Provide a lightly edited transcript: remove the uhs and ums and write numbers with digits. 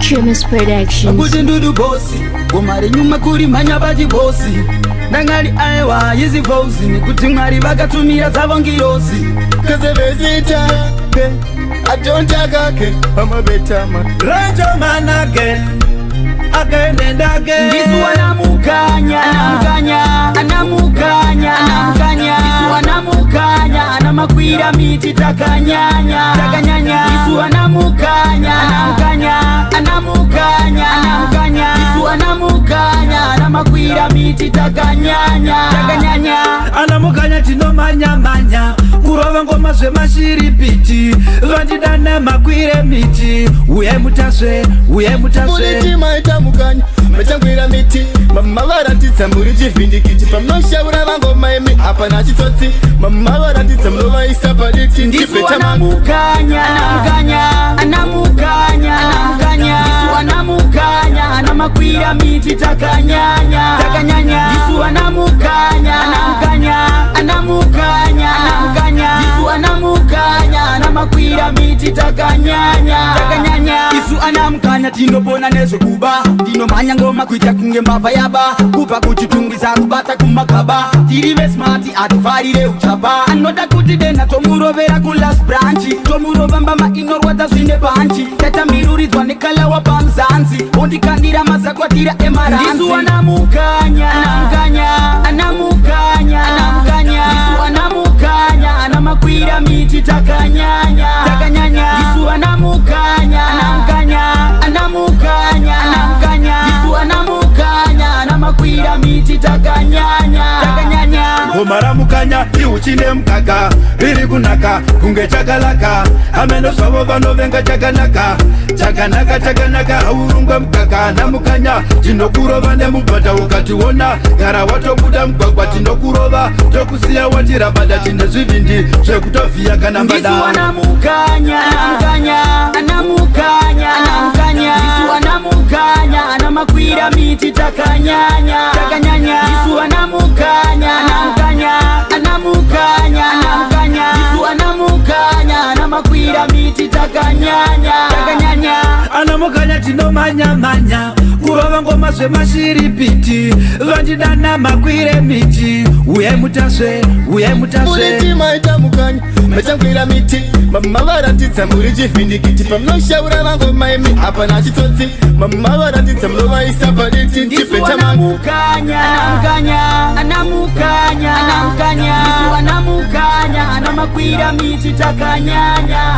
Chemist Productions. Akuti ndudu bosi gomari nyuma kuri manya baji bosi Nangali aiwa yizi fauzi Nikuti ngari vakatumira zavo ngirosi Cause vezita I don't take I'm a better man. Rajo man again and again. Ndisu anamukanya Ndisu anamukanya Anamakwira miti takanyanya Ndisu anamukanya Ndisu anamukanya Anamakwira miti takanyanya Anamukanya tino manya Kurova ngoma zve mashiripiti Vandidana makwire miti Uye mutaswe Muriti maita mukanya Machangwira miti Mama varatidza muri chivhindikiti Pamunoshaura vangoma emi apa nachitsotsi Mama varatidza munovaisa paditi Ndisu anamukanya Ndisu anamukanya Anamakwira miti takanyanya Ndisu anamukanya Ndisu anamukanya Anamakwira miti takanyanya Isu anamukanya tinopona nezvekuba Tinomhanya ngoma kuita kunge mbavha yaba Kubva kuchitungisa kubata kumakaba Tirive smart atifarire uchapa Anoda kuti dena tomurovera kulas branchi Tomurova mbama inorwadza zvine banchi Tata miruridzwa nekala wapamzanzi Ondikandira mazakwatira emaranzi Ndisu anamukanya Ndisu anamukanya Anamakwira miti takanyanya Ndisu anamukanya Ndisu anamukanya Anamakwira miti takanyanya Gomara mukanya iuchine mkaka Riri kunaka kunge chakalaka Ameno swavo vanovenga chakanaka Aurunga mkaka namukanya Tinokurova nemubata ukationa Gara watobuda mkwakwa tinokurova Tokusiya watirabada tine zvivindi Zvekutovia kana mbada Ndisu anamukanya Ndisu anamukanya Anamakwira miti takanyanya Ndisu anamukanya Ndisu anamukanya Anamakwira miti takanyanya Anamukanya tinomanya Kurova ngoma zvemashiripiti Vandidana makwire miti Uye mutaswe Muriti maita mukanya Machangwira miti Mama varatidza muri chivhindikiti Pamunoshaura vangoma emi apa nachitsotsi Mama varatidza munovaisa paditi Ndisu anamukanya Ndisu anamukanya Anamakwira miti takanyanya